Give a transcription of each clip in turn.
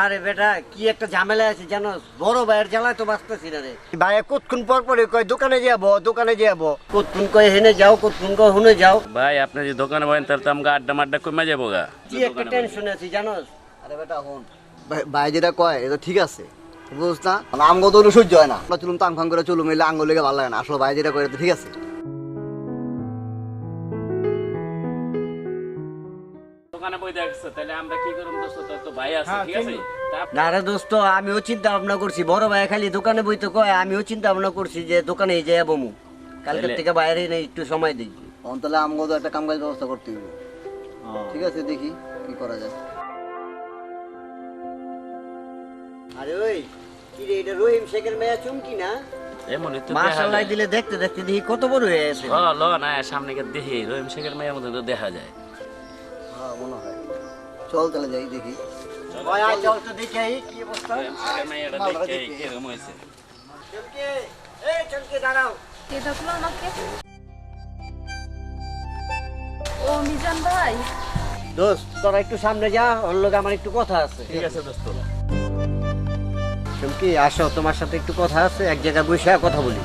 আরে বেটা কি একটা ঝামেলা আছে জানো, বড় ভাইয়ের জ্বালায় তো বাঁচতেছি না রে। ভাইয়া কতক্ষণ পর পরে কয় দোকানে যাবো দোকানে যাবো, কতক্ষণ কয় হেনে যাও, কতক্ষণ কয় হুনে যাও। ভাই আপনি যে দোকানে বলেন তাহলে তো আমাকে আড্ডা মাড্ডা কমে যাবো গা। কি একটা টেনশন আছে জানোস। আরে বেটা হন ভাই যেটা কয় এটা ঠিক আছে, বুঝছ না? আমগো তো সহ্য হয় না, আমরা চলুন তাং ফাং করে চলুম, এলে আঙ্গুল লেগে ভালো লাগে না। আসলে ভাই যেটা কয় এটা ঠিক আছে। দোকানে বই দেখছো তাহলে আমরা কি করব দোস্ত, তোর তো ভাই আছে ঠিক আছে। না রে দোস্ত, আমিও চিন্তা ভাবনা করছি, বড় ভাই খালি দোকানে বইতে কয়, আমিও চিন্তা ভাবনা করছি যে দোকানে যাবো মু কালকের থেকে বাইরে নেই, একটু সময় দিই। তাহলে আমগো তো একটা কাম কাজ ব্যবস্থা করতে হবে। ঠিক আছে, দেখি কি করা যায়। আরে ওই কি রে, এটা রহিম শেখের মেয়ে চুমকি না? এমনই তো মাশাআল্লাহ দিলে দেখতে দেখতে দেখি কত বড় হয়ে গেছে। ল না সামনে গিয়ে দেখি রহিম শেখের মেয়ের মতো তো দেখা যায়। হ্যাঁ মনে হয়, চল তাহলে যাই দেখি। ভাই আয় চল তো দেখি আই কি অবস্থা। রহিম শেখের মেয়েটা দেখে কিরকম হয়েছে। চলকে এই চলকে দাঁড়াও। কে ডাকলো আমাকে? ও মিজান ভাই। দোস্ত তোরা একটু সামনে যা, ওর লগে আমার একটু কথা আছে। ঠিক আছে দোস্ত। চলকে আসো, তোমার সাথে একটু কথা আছে, এক জায়গায় বসে কথা বলি।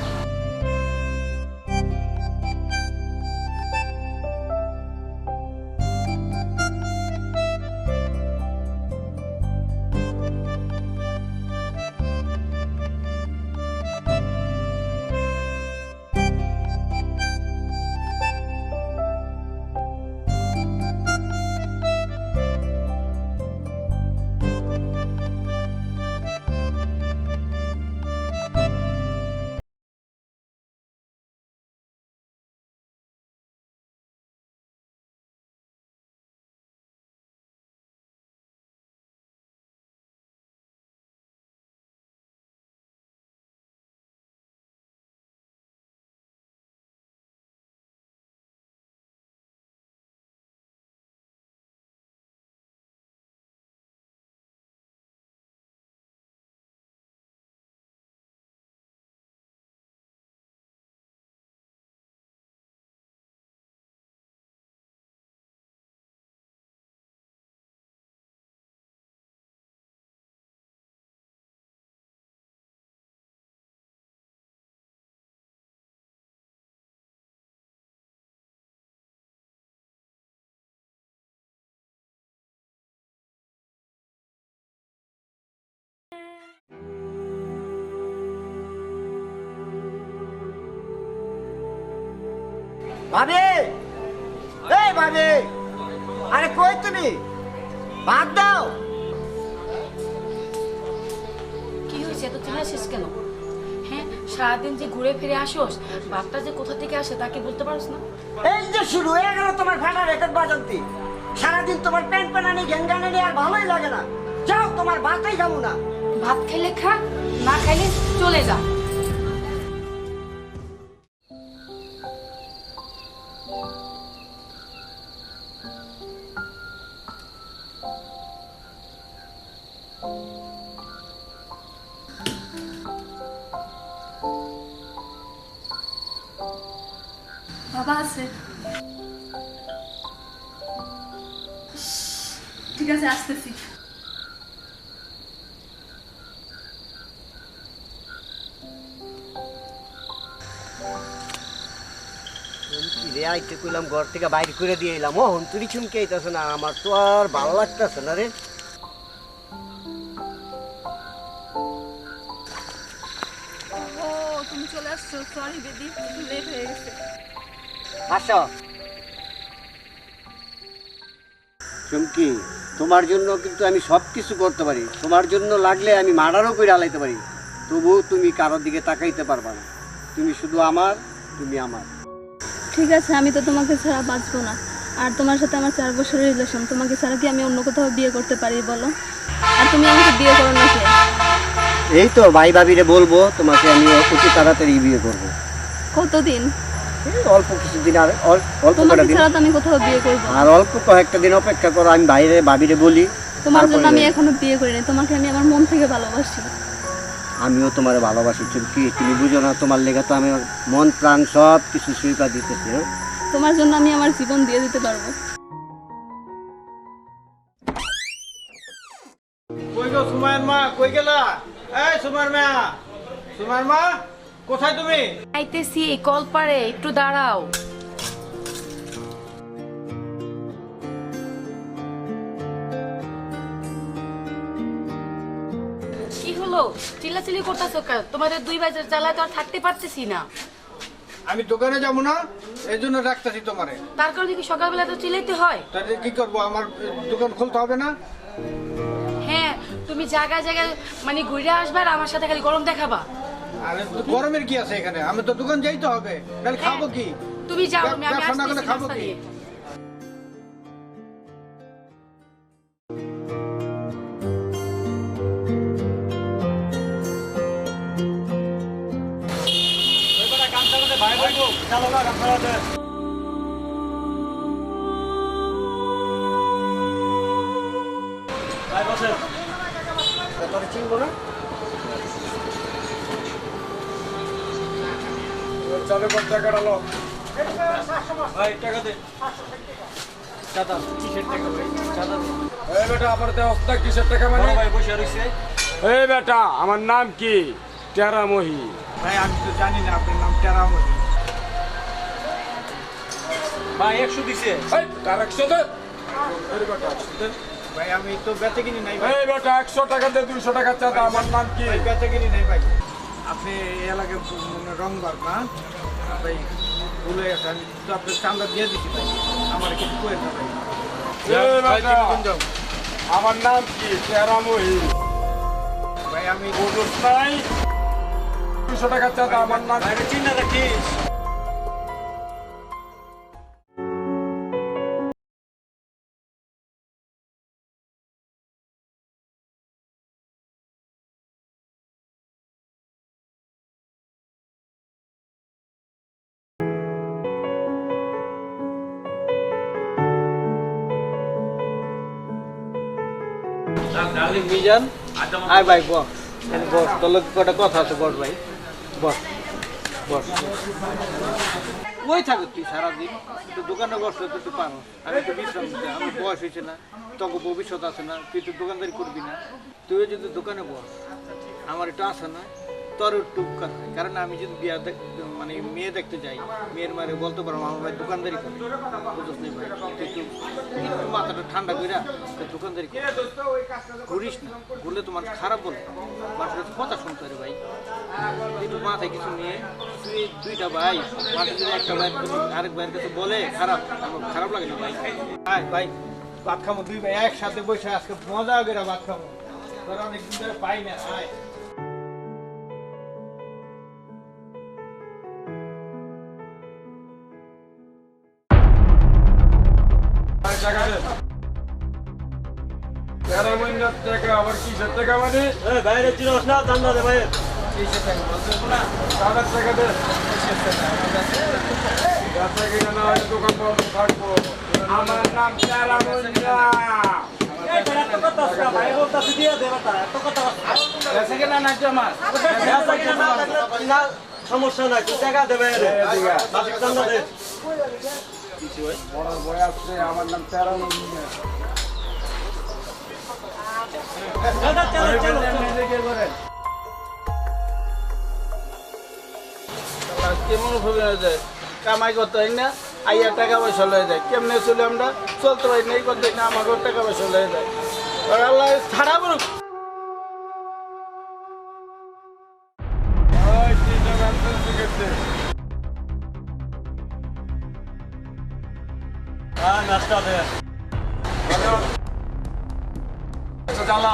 ভাবি, এই ভাবি, আরে কই তুমি? ভাত দাও। কি হয়েছে, এত চিল্লাছিস কেন? হ্যাঁ, সারাদিন যে ঘুরে ফিরে আসোস, বাপটা যে কোথা থেকে আসে তাকে বলতে পারোস না? এই যে শুরু হয়ে গেল তোমার ফাটা রেকর্ড বাজান্তি। সারাদিন তোমার প্যান্ট প্যানানি গ্যাঙ্গানানি আর ভালোই লাগে না। যাও, তোমার ভাতই খাবো না। ভাত খাইলে খা, না খাইলে চলে যা। বাবা আছে? ঠিক আছে, আসতেছি। রে আইতে কইলাম ঘর থেকে বাইরে করে দিয়ে এলাম ও হন তুই চুমকে আইতাছে না আমার তো আর ভালো লাগতেছে না রে ও তুমি চলে আসছো, সরি বেবি, একটু লেট হয়ে গেছে। আসো চুমকি তোমার জন্য কিন্তু আমি সব কিছু করতে পারি তোমার জন্য লাগলে আমি মার্ডারও করে আলাইতে পারি তবু তুমি কারোর দিকে তাকাইতে পারবা না তুমি শুধু আমার তুমি আমার ঠিক আছে, আমি তো তোমাকে ছাড়া বাঁচবো না। আর তোমার সাথে আমার 4 বছরের রিলেশন, তোমাকে ছাড়া কি আমি অন্য কোথাও বিয়ে করতে পারি বলো? আর তুমি আমাকে বিয়ে করো না কে? এই তো ভাই ভাবিরে বলবো তোমাকে আমি অতি তাড়াতাড়ি বিয়ে করবো কতদিন? এই অল্প কিছুদিন আর অল্প তোমাকে কটা দিন ছাড়া তো আমি কোথাও বিয়ে করবো না। আর অল্প কয়েকটা দিন অপেক্ষা করো আমি বাইরে ভাবিরে বলি তোমার জন্য তারপরে আমি এখনো বিয়ে করিনি, তোমাকে আমি আমার মন থেকে ভালোবাসি। আমিও তোমার ভালোবাসি চুমকি তুমি বুঝো না তোমার লেগে তো আমি আমার মন প্রাণ সব কিছু স্বীকার দিতেছি হ্যাঁ? তোমার জন্য আমি আমার জীবন দিয়ে দিতে পারবো। কই গো সুমাইয়ার মা, কই গেলা? এই সুমাইয়ার মা, সুমাইয়ার মা, কোথায় তুমি? আইতেছি কল পারে, একটু দাঁড়াও। কি হলো চিল্লাচিল্লি করতেছো কেন? তোমাদের 2 বাজার জ্বালায় তো আর থাকতে পারতেছি না। আমি দোকানে যাবো না, এই জন্য রাখতেছি তোমারে। তার কারণে কি সকালবেলা তো চিল্লাইতে হয়? তাহলে কি করবো, আমার দোকান খুলতে হবে না? হ্যাঁ, তুমি জায়গায় জায়গায় মানে ঘুরে আসবা আর আমার সাথে খালি গরম দেখাবা। আরে গরমের কি আছে এখানে? আমি তো দোকান যাইতে হবে, তাহলে খাবো কি? তুমি যাও, আমি ব্যবসা না করলে আসতেছি খাবো নাস্তা কি? নিয়ে। তোর চিনবো না চালু কর টাকাটা লো। ভাই টাকা দে। চাঁদা কিসের টাকা ভাই? চাঁদা দে। এই বেটা আমার দেওয়া কিসের টাকা মানে? ভাই বসে রইছে। এই বেটা আমার নাম কি? টেরামহি। ভাই আমি তো জানি না আপনার নাম টেরামহি। ভাই 100 দিছে। এই তার 100 দে। এই বেটা, ভাই আমি তো বেচে কিনি নাই ভাই। এই বেটা 100 টাকা দে, 200 টাকা চাঁদা। আমার নাম কি? ভাই বেচে কিনি নাই ভাই। আপনি এই এলাকায় রংবার না ভাই, ভুলে গেছে। আমি তো আপনার চান্দা দিয়ে দিচ্ছি ভাই, আমার কিছু করেন না ভাই। এই ভাই, বেটা তুমি যাও। আমার নাম কি? টেরামহি। ভাই আমি বুঝছ নাই? 200 টাকা চাঁদা। আমার নাম চিন্তা রাখিস। ডার্লিং মিজান, আয় ভাই বস। বস, তোর লোক কটা কথা আছে, বস ভাই বস বস। ওই থাকো তুই সারাদিন, তুই দোকানে বসলে তো তুই পারো। আমি তো বিশ্রাম নিতে, আমি বয়স হয়েছে না, তোকে ভবিষ্যৎ আছে না, তুই তো দোকানদারি করবি না। তুইও যদি দোকানে বস, আমার একটু আশা নয় তোর একটু উপকার হয়। কারণ আমি যদি বিয়া মানে মেয়ে দেখতে যাই, মেয়ের মারে বলতে পারবো আমার ভাই দোকানদারি করে, বুঝছ নি ভাই? তুই একটু মাথাটা ঠান্ডা করে দোকানদারি কর, ঘুরিস না। ঘুরলে তোমার খারাপ বলে মানুষের কথা শুনতে পারে ভাই। একটু মাথায় কিছু নিয়ে তুই 2টা ভাই, মাথায় যদি একটা ভাই আরেক ভাইয়ের কাছে বলে খারাপ, আমার খারাপ লাগে না ভাই। আয় ভাই ভাত খাবো, 2 ভাই একসাথে বসে আজকে মজা করে ভাত খাবো। তোরা অনেকদিন ধরে পাই না। আয় টাকা দে। টেরামহির টাকা আবার কিসের টাকা মানে? বাইরে চিরস না চান্দা দে ভাই চাঁদার টাকা দে। ব্যবসা কিনে না হয় দোকান বন্ধ থাকবো। আমার নাম টেরামহি না। সমস্যা নাই তুই টাকা দেবে চান্দা দে বড় বয় আসছে, আমার নাম টেরামহি না। কেমন হবে কামাই করতে হয় না? আইয়া টাকা পয়সা লয়ে যায়, কেমনে চলে আমরা চলতে পারি না, এই করতে না আমাকেও টাকা পয়সা লয়ে যায়। আর আল্লাহ ছাড়া বলুক। ওই তিনটা ব্যান্ডেল শিখেছে। নাস্তা দে। চালা।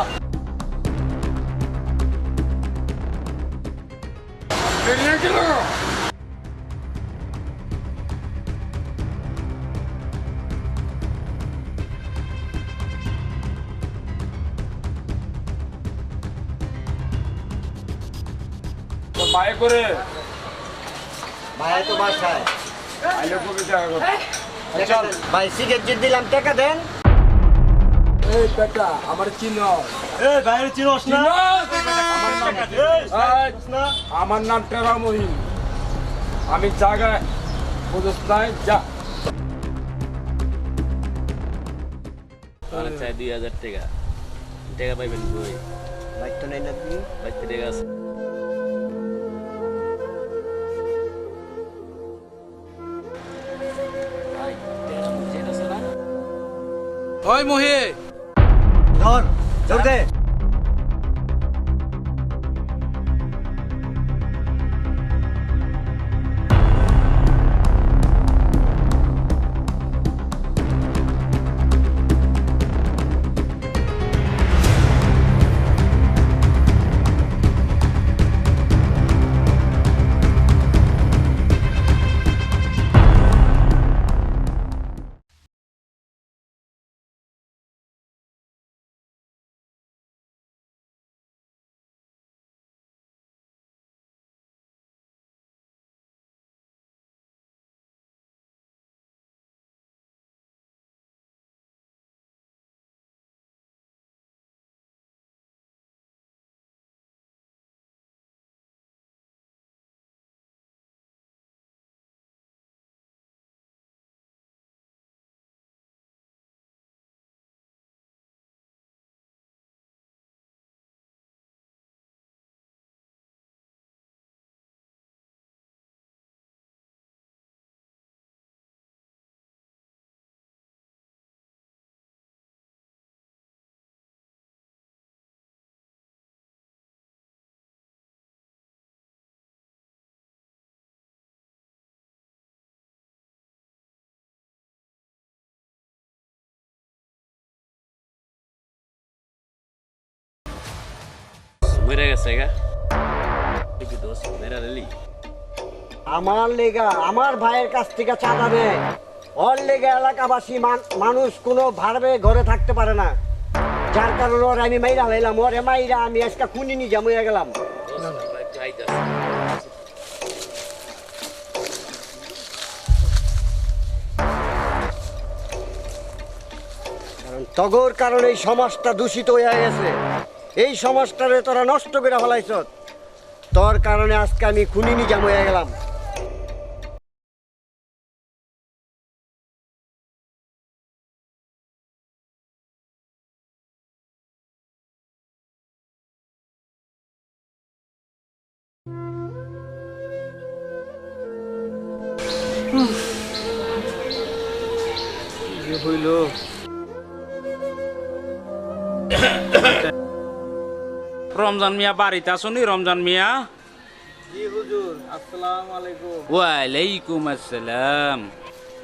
বেরিয়ে গেল। তো বাই করে ভাই তো বাসায় আইলে কবি টাকা কত? চল ভাই সিগারেট দিলাম, টাকা দেন। এই বেটা আমার চিনো। এই ভাইয়ের চিনোস না? আমার নাম টেরা মহিন। আমি জায়গায় বুঝস নাই, যা। আমার চাই 2000 টাকা। টাকা পাইবেন কই? ভাই তো নেই না তুমি? বাইতে টাকা আছে। ভাই, টাকা মুছে আছে না? ওই মহি, ধর ধর দে। মরে গেছে গা। কি দোষ মেরা রেলি। আমার লেগা আমার ভাইয়ের কাছ থেকে চাঁদা নেয়, ওর লেগা এলাকাবাসী মানুষ কোনো ভাবে ঘরে থাকতে পারে না, যার কারণে ওর আমি মাইরা হইলাম, ওরে মাইরা আমি আজকে খুনি নিজে মরে গেলাম। কারণ তগর কারণে এই সমাজটা দূষিত হয়ে গেছে, এই সমাজটারে তোরা নষ্ট করে ফেলাইছ, তোর কারণে আজকে আমি খুনি নিজে মরে গেলাম। হইল রমজান মিয়া বাড়িতে আসুনি? রমজান মিয়া, জি হুজুর, আসসালামু আলাইকুম। ওয়ালাইকুম আসসালাম।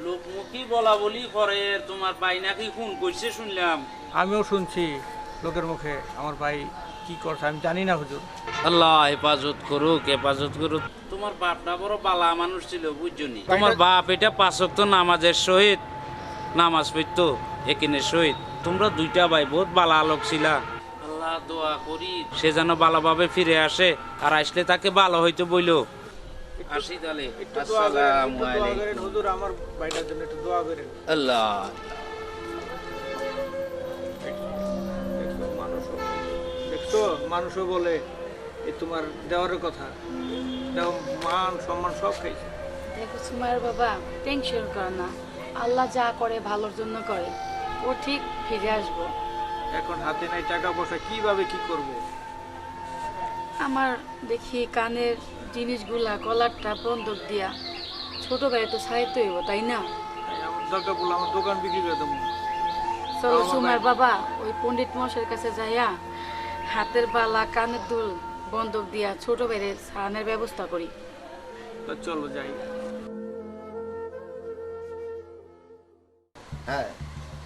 লোকমুখী বলা বলি করে, তোমার ভাই নাকি খুন করছে শুনলাম। আমিও শুনছি লোকের মুখে আমার ভাই কি করছে, আমি জানি না হুজুর। আল্লাহ হেফাজত করুক, হেফাজত করুক। তোমার বাপটা বড় বালা মানুষ ছিল, বুঝছনি? তোমার বাপ এটা 5 ওয়াক্ত নামাজের সহিত নামাজ পড়তো একিনের সহিত। তোমরা দুইটা ভাই বহুত বালা আলোক ছিলা। আল্লাহ দোয়া করি সে যেন ভালোভাবে ফিরে আসে, আর আসলে তাকে ভালো হইতো বইলো। আসি তাহলে। আসসালামু আলাইকুম। হুজুর আমার ভাইটার জন্য একটু দোয়া করেন। আল্লাহ। দেখছো মানুষও বলে এই তোমার দেওয়ার কথা, দেও মান সম্মান সব খাইছে। দেখো সুমাইয়ের বাবা, টেনশন করো না, আল্লাহ যা করে ভালোর জন্য করে, ও ঠিক ফিরে আসবো। এখন হাতে নাই টাকা পয়সা, কিভাবে কি করব? আমার দেখি কানের জিনিসগুলা, কলারটা বন্ধক দিয়া ছোট ভাই তো সাহিত্য হইব তাই না? আমার দরকার পড়লে আমার দোকান বিক্রি করে দেবো। চলো সুমার বাবা ওই পণ্ডিত মশাইয়ের কাছে যাইয়া হাতের বালা কানের দুল বন্ধক দিয়া ছোট ভাইয়ের সারানোর ব্যবস্থা করি। তো চলো যাই। হ্যাঁ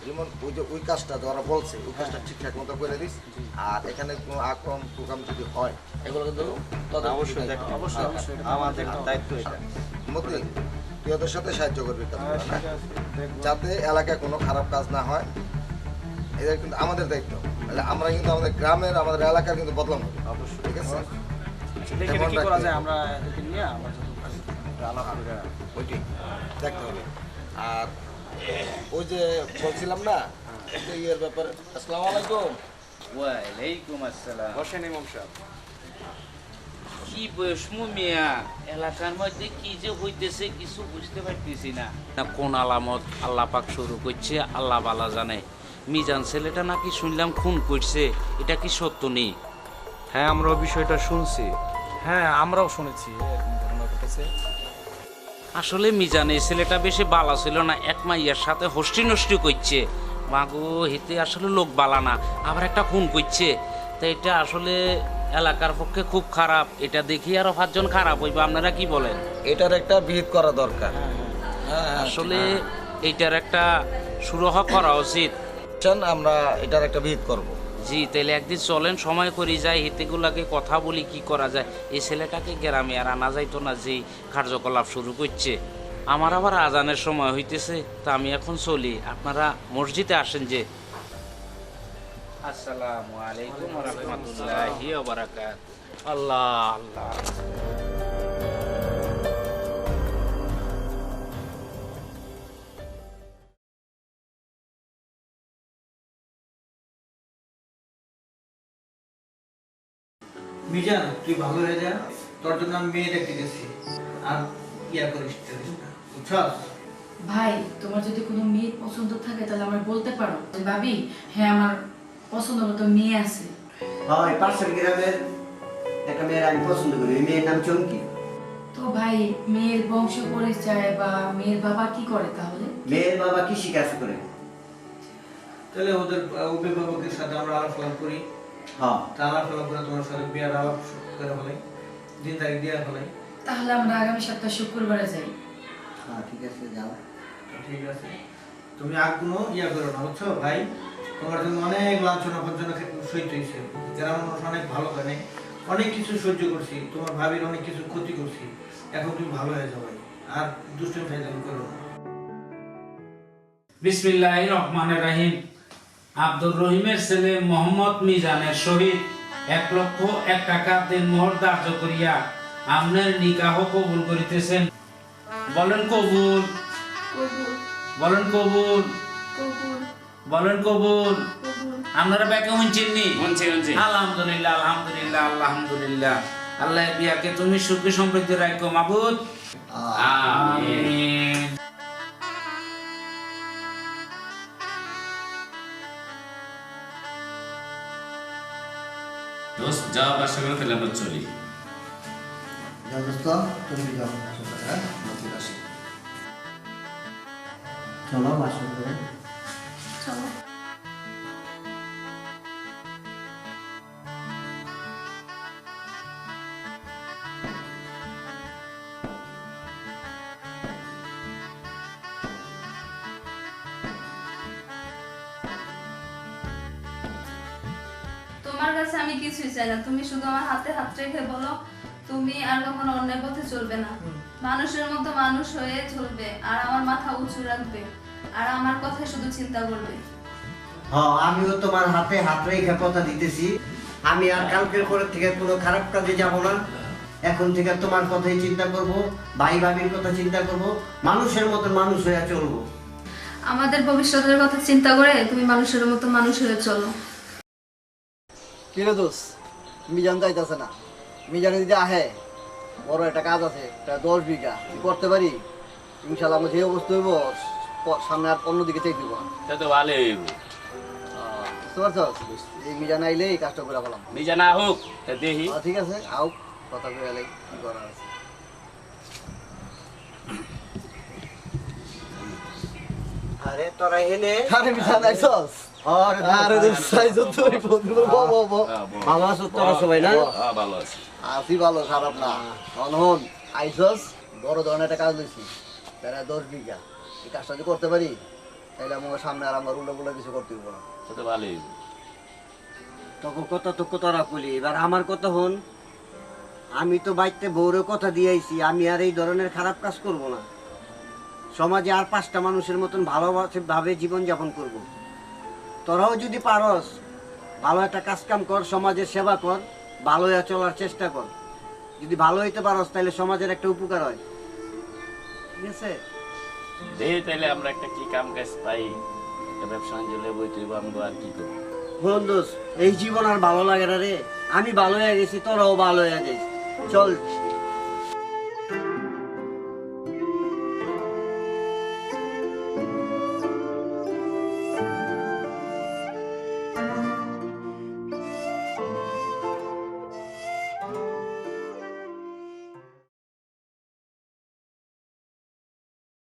যেমন ওই কাজটা যারা বলছে ওই কাজটা ঠিকঠাক মতো করে দিস। আর এখানে কোনো আক্রমণ প্রোগ্রাম যদি হয় এগুলো কিন্তু অবশ্যই আমাদের দায়িত্ব এটা। মতি তুই ওদের সাথে সাহায্য করবি কাজগুলো, না? যাতে এলাকায় কোনো খারাপ কাজ না হয়, এটা কিন্তু আমাদের দায়িত্ব। তাহলে আমরা কিন্তু আমাদের গ্রামের আমাদের এলাকার কিন্তু বদলাম হবে। অবশ্যই, ঠিক আছে? দেখে কি করা যায় আমরা এদেরকে নিয়ে আমরা ওইটাই দেখতে হবে। আর ওই যে বলছিলাম না যে ইয়ের ব্যাপারে। আসসালামু আলাইকুম। ওয়ালাইকুম আসসালাম। বসেন ইমাম সাহেব। কি বসমু মিয়া, এলাকার মধ্যে কি যে হইতেছে কিছু বুঝতে পারতেছি না। কোন আলামত আল্লাহ পাক শুরু করছে আল্লাহ বালা জানে। মিজান ছেলেটা নাকি শুনলাম খুন করছে, এটা কি সত্য নেই? হ্যাঁ আমরাও বিষয়টা শুনছি। হ্যাঁ আমরাও শুনেছি এরকম ঘটনা ঘটেছে। আসলে মিজান এই ছেলেটা বেশি বালা ছিল না, এক মাইয়ার সাথে হস্টি নষ্টি করছে। মাগো হিতে আসলে লোক বালা না, আবার একটা খুন করছে। তো এটা আসলে এলাকার পক্ষে খুব খারাপ। এটা দেখি আরো 5 জন খারাপ হইবে, আপনারা কি বলেন? এটার একটা বিহিত করা দরকার। আসলে এইটার একটা সুরাহ করা উচিত। আমরা এটার একটা বিহিত করব। জি, তাহলে একদিন চলেন সময় করি যাই, হিতেগুলাকে কথা বলি কি করা যায়। এই ছেলেটাকে গ্রামে আর আনা যাইতো না, যেই কার্যকলাপ শুরু করছে। আমার আবার আজানের সময় হইতেছে, তা আমি এখন চলি। আপনারা মসজিদে আসেন যে। আসসালামু আলাইকুম ওয়া রাহমাতুল্লাহি ওয়া বারাকাতুহু। আল্লাহ আল্লাহ। মিজান তুই ভালো হয়ে যা, তোর জন্য আমি মেয়ে দেখতে গেছি। আর ইয়া করিস বুঝছস? ভাই তোমার যদি কোনো মেয়ে পছন্দ থাকে তাহলে আমার বলতে পারো। ভাবি হ্যাঁ আমার পছন্দ মতো মেয়ে আছে। হয় পাশের গ্রামের একটা মেয়ের আমি পছন্দ করি, ওই মেয়ের নাম চমকি। তো ভাই মেয়ের বংশ পরিচয় বা মেয়ের বাবা কি করে তাহলে? মেয়ের বাবা কৃষি কাজ করে। তাহলে ওদের অভিভাবকের সাথে আমরা আলাপ করি। হ্যাঁ তা আলাপ করে তোমার সাথে বিয়ার আলাপ করে ফেলাই, দিন তারিখ দিয়ে ফেলাই। তাহলে আমরা আগামী সপ্তাহ শুক্রবারে যাই। হ্যাঁ ঠিক আছে যাও। ঠিক আছে, তুমি আর কোনো ইয়া করো না, বুঝছো ভাই? তোমার জন্য অনেক লাঞ্ছনা পর্যন্ত সহ্য হয়েছে। গ্রামের মানুষ অনেক ভালো জানে, অনেক কিছু সহ্য করছি, তোমার ভাবির অনেক কিছু ক্ষতি করছি। এখন তুমি ভালো হয়ে যাও ভাই, আর দুষ্টুমি ফাইজলামি করো না। বিসমিল্লাহির রহমানির রহিম। আব্দুর রহিমের ছেলে মোহাম্মদ মিজানের সহিত 1,01,000 টাকা দেনমোহর ধার্য করিয়া আপনার নিকাহ কবুল করিতেছেন। বলেন কবুল, বলেন কবুল, বলেন কবুল। আপনারা ব্যাকে শুনছেননি? শুনছি। আলহামদুলিল্লাহ আলহামদুলিল্লাহ আলহামদুলিল্লাহ। আল্লাহ বিয়াকে তুমি সুখী সমৃদ্ধি রাখো মাবুদ। আমিন। দোস্ত যা বাসা করে ফেলে আমরা চলি। যাও দোস্ত, তুমি যাও। হ্যাঁ মসজিদ আসি। চলো বাসা করে। চলো। তোমার কাছে আমি কিছুই চাই না, তুমি শুধু আমার হাতে হাত রেখে বলো তুমি আর কখনো অন্যায় পথে চলবে না, মানুষের মতো মানুষ হয়ে চলবে, আর আমার মাথা উঁচু রাখবে, আর আমার কথা শুধু চিন্তা করবে। হ্যাঁ আমিও তোমার হাতে হাত রেখে কথা দিতেছি, আমি আর কালকের পরের থেকে কোনো খারাপ কাজে যাব না। এখন থেকে তোমার কথাই চিন্তা করব, ভাই ভাবির কথা চিন্তা করব, মানুষের মতো মানুষ হয়ে চলবো। আমাদের ভবিষ্যতের কথা চিন্তা করে তুমি মানুষের মতো মানুষ হয়ে চলো। কিরে দোষ, মিজান যাইতেছে না। মিজান যদি আহে, বড় একটা কাজ আছে, প্রায় 10 বিঘা করতে পারি। ইনশাল্লাহ আমার যে অবস্থা হইব, সামনে আর অন্যদিকে চেক দিব। তা তো ভালোই হইব। বুঝতে পারছস? এই মিজান আইলে এই কাজটা করে ফেলাম। নিজে না হোক তা দেখি। ঠিক আছে, আও কথা কয়ে এলে কি করার আছে। আরে তোরা এনে আরে মিজান আইছস আরে আরে দোস্ত আইছস তুই বন্ধু বো ভালো আছো তোরা সবাই না ভালো আছি আসি ভালো খারাপ না অনহন আইছস বড় ধরনের একটা কাজ লইছি তারা 10 বিঘা এই কাজটা যদি করতে পারি তাহলে আমার সামনে আর আমার উল্টা কিছু করতে হবে না তো ভালোই তখন কথা তো তোরা বলি এবার আমার কথা হন আমি তো বাইতে বউরের কথা দিয়ে আইছি আমি আর এই ধরনের খারাপ কাজ করব না সমাজে আর 5টা মানুষের মতন ভালোভাবে জীবনযাপন করব তোরাও যদি পারস ভালো একটা কাজ কাম কর সমাজের সেবা কর ভালো হয়ে চলার চেষ্টা কর যদি ভালো হইতে পারস তাহলে সমাজের একটা উপকার হয় ঠিক আছে দেখি তাইলে আমরা একটা কি কাম কাজ পাই একটা ব্যবসা বাণিজ্য বইতে আমরা আর কি করবো বন্ধুস এই জীবন আর ভালো লাগে না রে আমি ভালো হয়ে গেছি তোরাও ভালো হয়ে যাইস চল